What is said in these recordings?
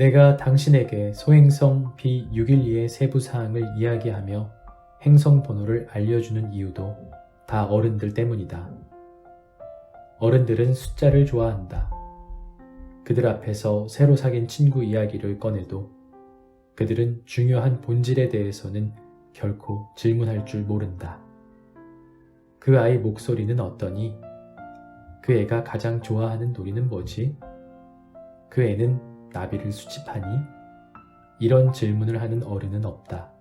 내가 당신에게 소행성 B612의 세부 사항을 이야기하며 행성 번호를 알려주는 이유도 다 어른들 때문이다. 어른들은 숫자를 좋아한다. 그들 앞에서 새로 사귄 친구 이야기를 꺼내도 그들은 중요한 본질에 대해서는 결코 질문할 줄 모른다. 그 아이 목소리는 어떠니? 그 애가 가장 좋아하는 놀이는 뭐지? 그 애는 나비를 수집하니? 이런 질문을 하는 어른은 없다.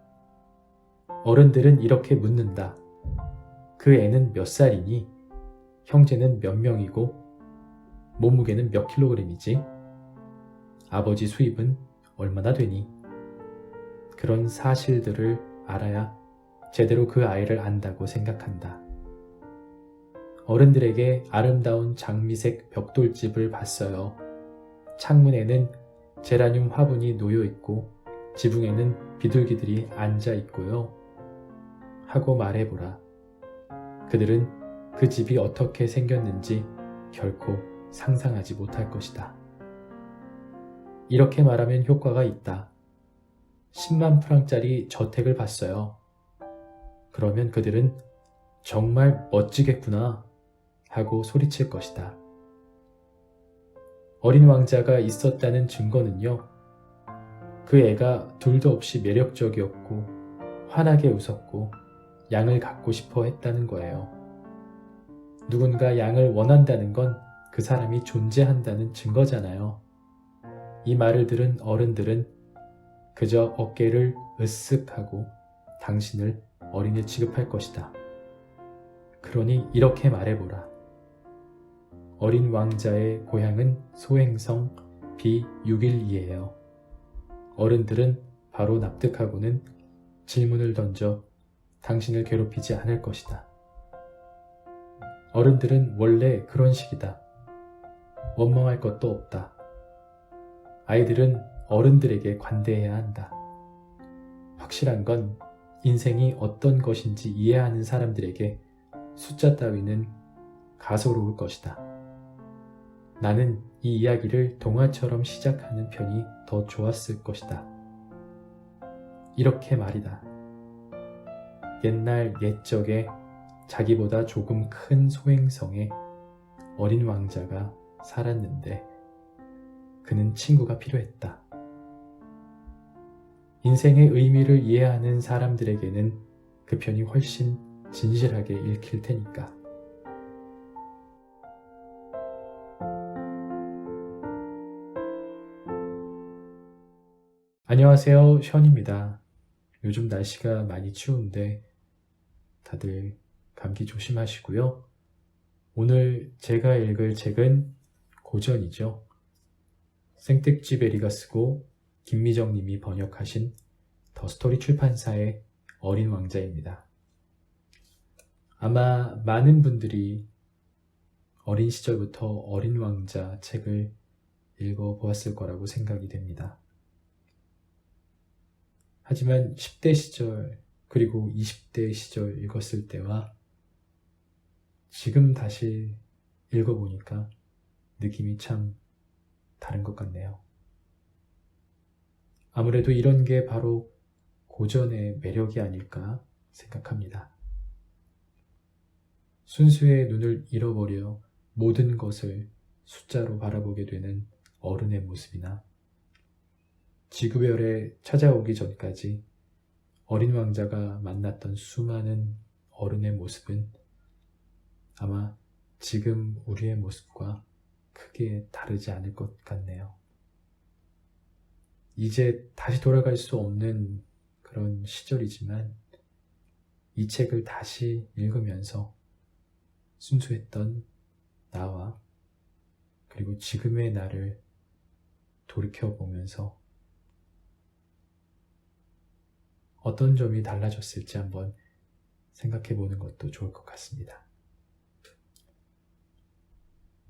어른들은 이렇게 묻는다. 그 애는 몇 살이니? 형제는 몇 명이고? 몸무게는 몇 킬로그램이지? 아버지 수입은 얼마나 되니? 그런 사실들을 알아야 제대로 그 아이를 안다고 생각한다. 어른들에게 아름다운 장미색 벽돌집을 봤어요. 창문에는 제라늄 화분이 놓여 있고 지붕에는 비둘기들이 앉아 있고요. 하고 말해보라. 그들은 그 집이 어떻게 생겼는지 결코 상상하지 못할 것이다. 이렇게 말하면 효과가 있다. 10만 프랑짜리 저택을 봤어요. 그러면 그들은 정말 멋지겠구나 하고 소리칠 것이다. 어린 왕자가 있었다는 증거는요. 그 애가 둘도 없이 매력적이었고 환하게 웃었고 양을 갖고 싶어 했다는 거예요. 누군가 양을 원한다는 건 그 사람이 존재한다는 증거잖아요. 이 말을 들은 어른들은 그저 어깨를 으쓱하고 당신을 어린애 취급할 것이다. 그러니 이렇게 말해보라. 어린 왕자의 고향은 소행성 B612예요. 어른들은 바로 납득하고는 질문을 던져 당신을 괴롭히지 않을 것이다. 어른들은 원래 그런 식이다. 원망할 것도 없다. 아이들은 어른들에게 관대해야 한다. 확실한 건 인생이 어떤 것인지 이해하는 사람들에게 숫자 따위는 가소로울 것이다. 나는 이 이야기를 동화처럼 시작하는 편이 더 좋았을 것이다. 이렇게 말이다. 옛날 옛적에 자기보다 조금 큰 소행성에 어린 왕자가 살았는데 그는 친구가 필요했다. 인생의 의미를 이해하는 사람들에게는 그 편이 훨씬 진실하게 읽힐 테니까. 안녕하세요, 션입니다. 요즘 날씨가 많이 추운데 다들 감기 조심하시고요. 오늘 제가 읽을 책은 고전이죠. 생텍쥐베리가 쓰고 김미정 님이 번역하신 더스토리 출판사의 어린 왕자입니다. 아마 많은 분들이 어린 시절부터 어린 왕자 책을 읽어보았을 거라고 생각이 됩니다. 하지만 10대 시절 그리고 20대 시절 읽었을 때와 지금 다시 읽어보니까 느낌이 참 다른 것 같네요. 아무래도 이런 게 바로 고전의 매력이 아닐까 생각합니다. 순수의 눈을 잃어버려 모든 것을 숫자로 바라보게 되는 어른의 모습이나 지구별에 찾아오기 전까지 어린 왕자가 만났던 수많은 어른의 모습은 아마 지금 우리의 모습과 크게 다르지 않을 것 같네요. 이제 다시 돌아갈 수 없는 그런 시절이지만 이 책을 다시 읽으면서 순수했던 나와 그리고 지금의 나를 돌이켜보면서 어떤 점이 달라졌을지 한번 생각해보는 것도 좋을 것 같습니다.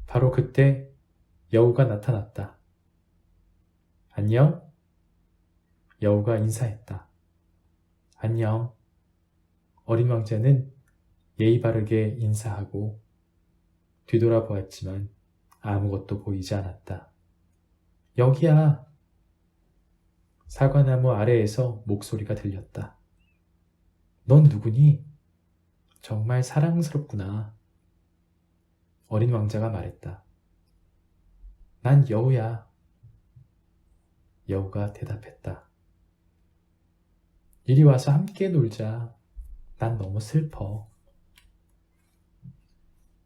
바로 그때 여우가 나타났다. 안녕? 여우가 인사했다. 안녕. 어린 왕자는 예의 바르게 인사하고 뒤돌아보았지만 아무것도 보이지 않았다. 여기야. 사과나무 아래에서 목소리가 들렸다. 넌 누구니? 정말 사랑스럽구나. 어린 왕자가 말했다. 난 여우야. 여우가 대답했다. 이리 와서 함께 놀자. 난 너무 슬퍼.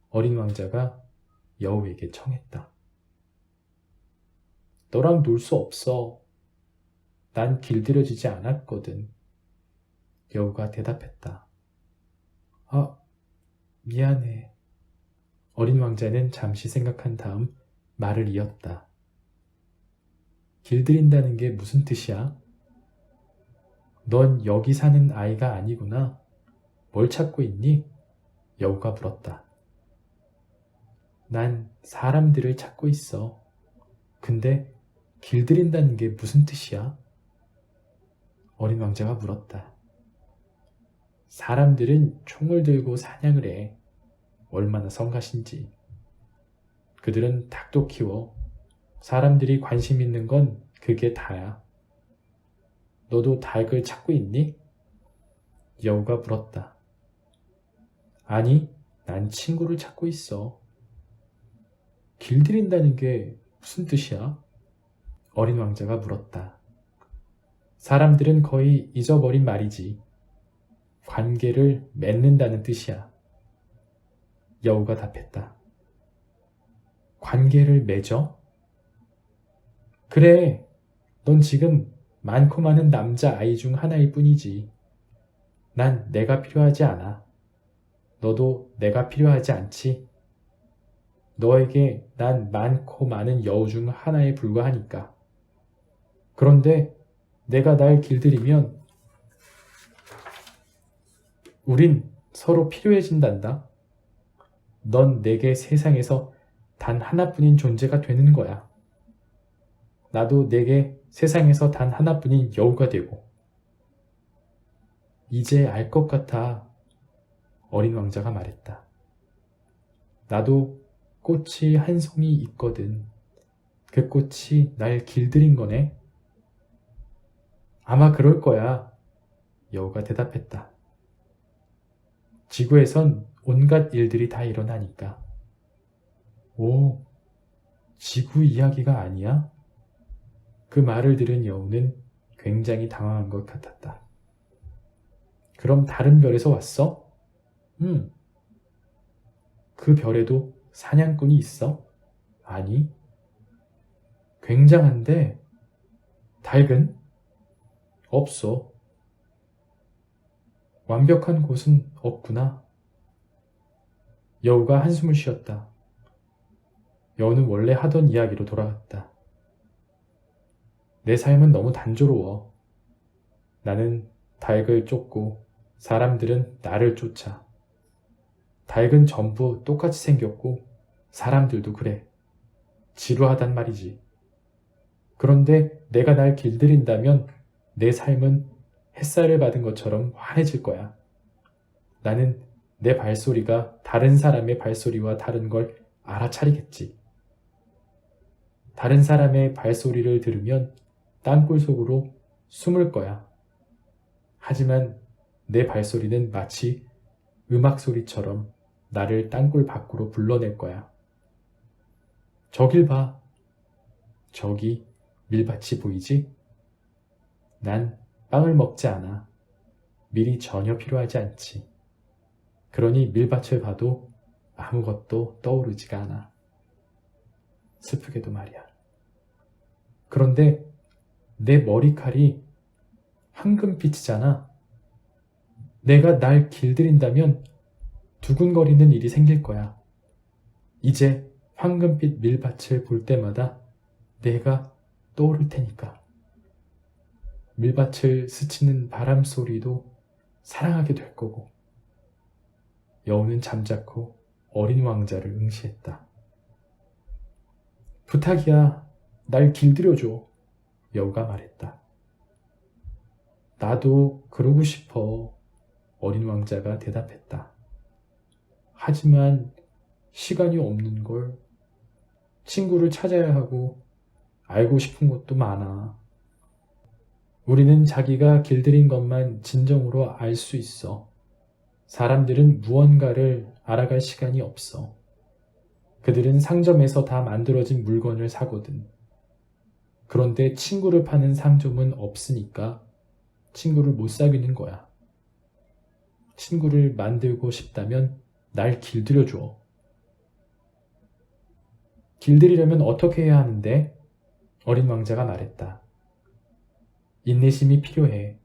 어린 왕자가 여우에게 청했다. 너랑 놀 수 없어. 난 길들여지지 않았거든. 여우가 대답했다. 아, 미안해. 어린 왕자는 잠시 생각한 다음 말을 이었다. 길들인다는 게 무슨 뜻이야? 넌 여기 사는 아이가 아니구나. 뭘 찾고 있니? 여우가 물었다. 난 사람들을 찾고 있어. 근데 길들인다는 게 무슨 뜻이야? 어린 왕자가 물었다. 사람들은 총을 들고 사냥을 해. 얼마나 성가신지. 그들은 닭도 키워. 사람들이 관심 있는 건 그게 다야. 너도 닭을 찾고 있니? 여우가 물었다. 아니, 난 친구를 찾고 있어. 길들인다는 게 무슨 뜻이야? 어린 왕자가 물었다. 사람들은 거의 잊어버린 말이지. 관계를 맺는다는 뜻이야. 여우가 답했다. 관계를 맺어? 그래, 넌 지금 많고 많은 남자 아이 중 하나일 뿐이지. 난 내가 필요하지 않아. 너도 내가 필요하지 않지. 너에게 난 많고 많은 여우 중 하나에 불과하니까. 그런데 내가 날 길들이면 우린 서로 필요해진단다. 넌 내게 세상에서 단 하나뿐인 존재가 되는 거야. 나도 내게 세상에서 단 하나뿐인 여우가 되고. 이제 알 것 같아. 어린 왕자가 말했다. 나도 꽃이 한 송이 있거든. 그 꽃이 날 길들인 거네. 아마 그럴 거야. 여우가 대답했다. 지구에선 온갖 일들이 다 일어나니까. 오, 지구 이야기가 아니야? 그 말을 들은 여우는 굉장히 당황한 것 같았다. 그럼 다른 별에서 왔어? 그 별에도 사냥꾼이 있어? 아니. 굉장한데 닭은? 없어. 완벽한 곳은 없구나. 여우가 한숨을 쉬었다. 여우는 원래 하던 이야기로 돌아갔다. 내 삶은 너무 단조로워. 나는 닭을 쫓고 사람들은 나를 쫓아. 닭은 전부 똑같이 생겼고 사람들도 그래. 지루하단 말이지. 그런데 내가 날 길들인다면 내 삶은 햇살을 받은 것처럼 환해질 거야. 나는 내 발소리가 다른 사람의 발소리와 다른 걸 알아차리겠지. 다른 사람의 발소리를 들으면 땅굴 속으로 숨을 거야. 하지만 내 발소리는 마치 음악 소리처럼 나를 땅굴 밖으로 불러낼 거야. 저길 봐. 저기 밀밭이 보이지? 난 빵을 먹지 않아. 밀이 전혀 필요하지 않지. 그러니 밀밭을 봐도 아무것도 떠오르지가 않아. 슬프게도 말이야. 그런데 내 머리칼이 황금빛이잖아. 내가 날 길들인다면 두근거리는 일이 생길 거야. 이제 황금빛 밀밭을 볼 때마다 내가 떠오를 테니까. 밀밭을 스치는 바람 소리도 사랑하게 될 거고. 여우는 잠자코 어린 왕자를 응시했다. 부탁이야, 날 길들여줘. 여우가 말했다. 나도 그러고 싶어. 어린 왕자가 대답했다. 하지만 시간이 없는 걸. 친구를 찾아야 하고 알고 싶은 것도 많아. 우리는 자기가 길들인 것만 진정으로 알 수 있어. 사람들은 무언가를 알아갈 시간이 없어. 그들은 상점에서 다 만들어진 물건을 사거든. 그런데 친구를 파는 상점은 없으니까 친구를 못 사귀는 거야. 친구를 만들고 싶다면 날 길들여 줘. 길들이려면 어떻게 해야 하는데? 어린 왕자가 말했다. 인내심이 필요해.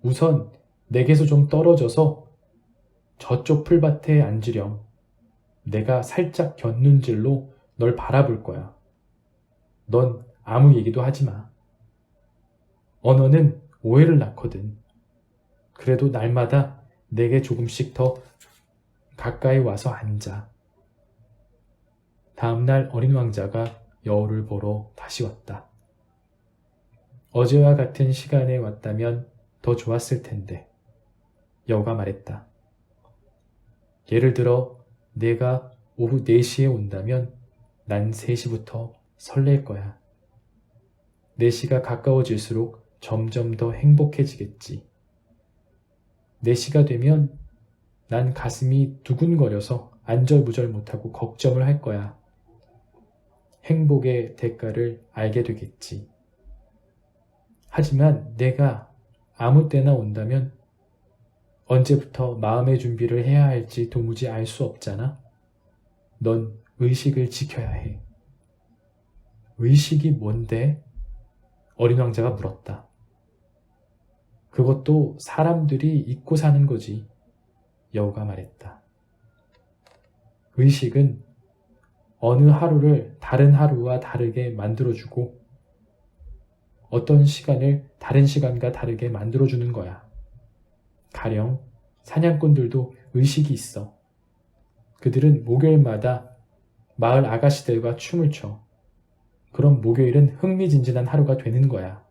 우선 내게서 좀 떨어져서 저쪽 풀밭에 앉으렴. 내가 살짝 곁눈질로 널 바라볼 거야. 넌 아무 얘기도 하지 마. 언어는 오해를 낳거든. 그래도 날마다 내게 조금씩 더 가까이 와서 앉아. 다음날 어린 왕자가 여우를 보러 다시 왔다. 어제와 같은 시간에 왔다면 더 좋았을 텐데. 여우가 말했다. 예를 들어 내가 오후 4시에 온다면 난 3시부터 설렐 거야. 4시가 가까워질수록 점점 더 행복해지겠지. 4시가 되면 난 가슴이 두근거려서 안절부절 못하고 걱정을 할 거야. 행복의 대가를 알게 되겠지. 하지만 내가 아무 때나 온다면 언제부터 마음의 준비를 해야 할지 도무지 알 수 없잖아. 넌 의식을 지켜야 해. 의식이 뭔데? 어린 왕자가 물었다. 그것도 사람들이 잊고 사는 거지. 여우가 말했다. 의식은 어느 하루를 다른 하루와 다르게 만들어주고 어떤 시간을 다른 시간과 다르게 만들어주는 거야. 가령 사냥꾼들도 의식이 있어. 그들은 목요일마다 마을 아가씨들과 춤을 춰. 그럼 목요일은 흥미진진한 하루가 되는 거야.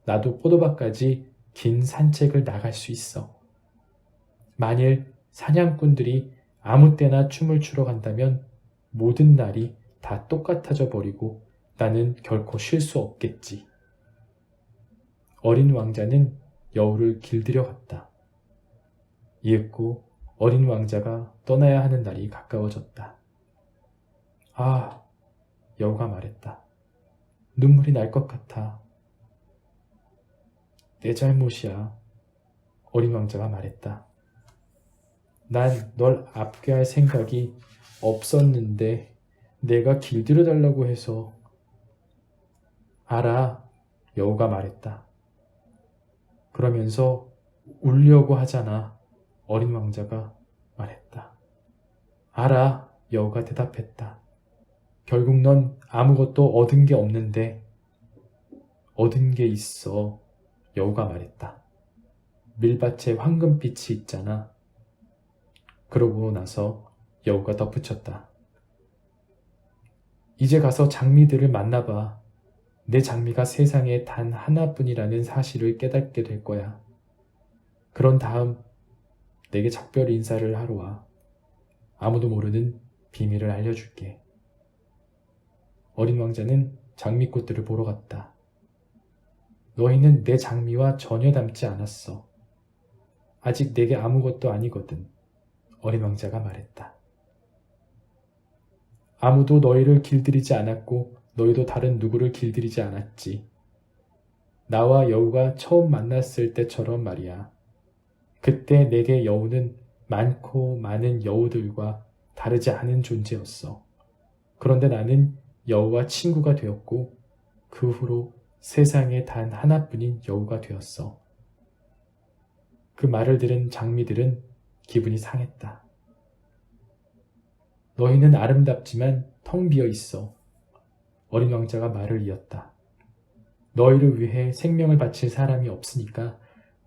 나도 포도밭까지 긴 산책을 나갈 수 있어. 만일 사냥꾼들이 아무 때나 춤을 추러 간다면 모든 날이 다 똑같아져 버리고 나는 결코 쉴 수 없겠지. 어린 왕자는 여우를 길들여 갔다. 이윽고 어린 왕자가 떠나야 하는 날이 가까워졌다. 아, 여우가 말했다. 눈물이 날 것 같아. 내 잘못이야. 어린 왕자가 말했다. 난 널 아프게 할 생각이 없었는데 내가 길들여 달라고 해서. 알아. 여우가 말했다. 그러면서 울려고 하잖아. 어린 왕자가 말했다. 알아. 여우가 대답했다. 결국 넌 아무것도 얻은 게 없는데. 얻은 게 있어. 여우가 말했다. 밀밭에 황금빛이 있잖아. 그러고 나서 여우가 덧붙였다. 이제 가서 장미들을 만나봐. 내 장미가 세상에 단 하나뿐이라는 사실을 깨닫게 될 거야. 그런 다음 내게 작별 인사를 하러 와. 아무도 모르는 비밀을 알려줄게. 어린 왕자는 장미꽃들을 보러 갔다. 너희는 내 장미와 전혀 닮지 않았어. 아직 내게 아무것도 아니거든. 어린 왕자가 말했다. 아무도 너희를 길들이지 않았고 너희도 다른 누구를 길들이지 않았지. 나와 여우가 처음 만났을 때처럼 말이야. 그때 내게 여우는 많고 많은 여우들과 다르지 않은 존재였어. 그런데 나는 여우와 친구가 되었고 그 후로 세상에 단 하나뿐인 여우가 되었어. 그 말을 들은 장미들은 기분이 상했다. 너희는 아름답지만 텅 비어 있어. 어린 왕자가 말을 이었다. 너희를 위해 생명을 바칠 사람이 없으니까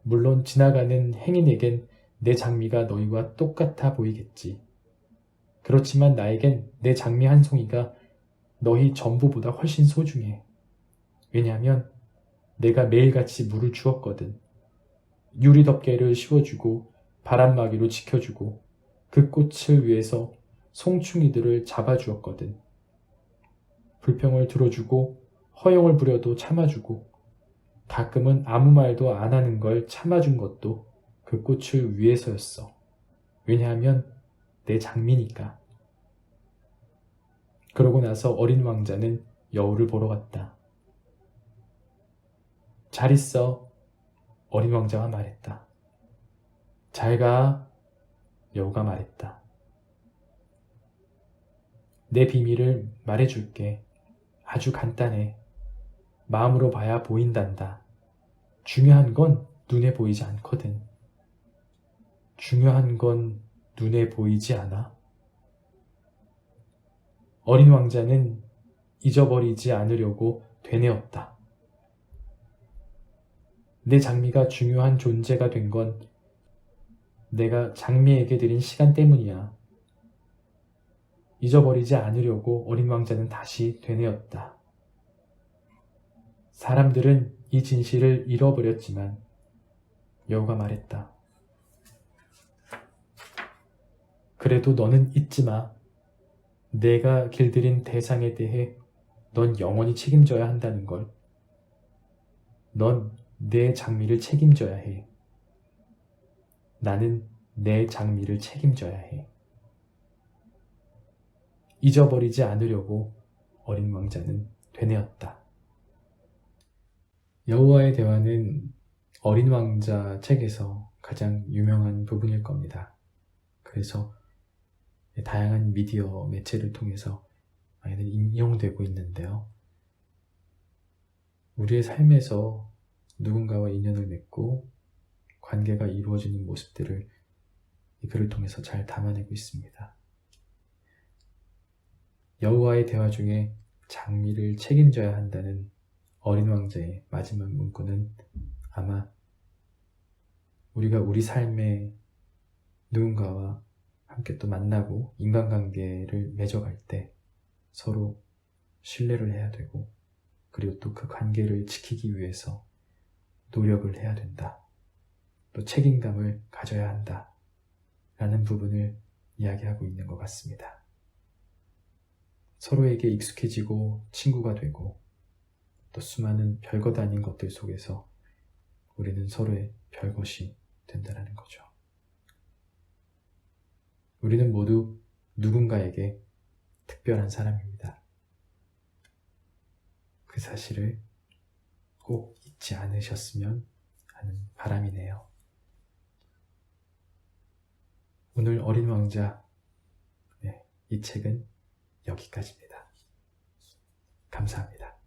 물론 지나가는 행인에겐 내 장미가 너희와 똑같아 보이겠지. 그렇지만 나에겐 내 장미 한 송이가 너희 전부보다 훨씬 소중해. 왜냐하면 내가 매일같이 물을 주었거든. 유리덮개를 씌워주고 바람막이로 지켜주고 그 꽃을 위해서 송충이들을 잡아주었거든. 불평을 들어주고 허용을 부려도 참아주고 가끔은 아무 말도 안 하는 걸 참아준 것도 그 꽃을 위해서였어. 왜냐하면 내 장미니까. 그러고 나서 어린 왕자는 여우를 보러 갔다. 잘 있어. 어린 왕자가 말했다. 잘 가. 여우가 말했다. 내 비밀을 말해줄게. 아주 간단해. 마음으로 봐야 보인단다. 중요한 건 눈에 보이지 않거든. 중요한 건 눈에 보이지 않아. 어린 왕자는 잊어버리지 않으려고 되뇌었다. 내 장미가 중요한 존재가 된 건 내가 장미에게 드린 시간 때문이야. 잊어버리지 않으려고 어린 왕자는 다시 되뇌었다. 사람들은 이 진실을 잃어버렸지만 여우가 말했다. 그래도 너는 잊지 마. 내가 길들인 대상에 대해 넌 영원히 책임져야 한다는 걸. 넌 내 장미를 책임져야 해. 나는 내 장미를 책임져야 해. 잊어버리지 않으려고 어린 왕자는 되뇌었다. 여우와의 대화는 어린 왕자 책에서 가장 유명한 부분일 겁니다. 그래서 다양한 미디어 매체를 통해서 많이들 인용되고 있는데요. 우리의 삶에서 누군가와 인연을 맺고 관계가 이루어지는 모습들을 이 글을 통해서 잘 담아내고 있습니다. 여우와의 대화 중에 장미를 책임져야 한다는 어린 왕자의 마지막 문구는 아마 우리가 우리 삶에 누군가와 함께 또 만나고 인간관계를 맺어갈 때 서로 신뢰를 해야 되고 그리고 또 그 관계를 지키기 위해서 노력을 해야 된다. 또 책임감을 가져야 한다. 라는 부분을 이야기하고 있는 것 같습니다. 서로에게 익숙해지고 친구가 되고 또 수많은 별것 아닌 것들 속에서 우리는 서로의 별것이 된다는 거죠. 우리는 모두 누군가에게 특별한 사람입니다. 그 사실을 꼭 잊지 않으셨으면 하는 바람이네요. 오늘 어린 왕자, 이 책은 여기까지입니다. 감사합니다.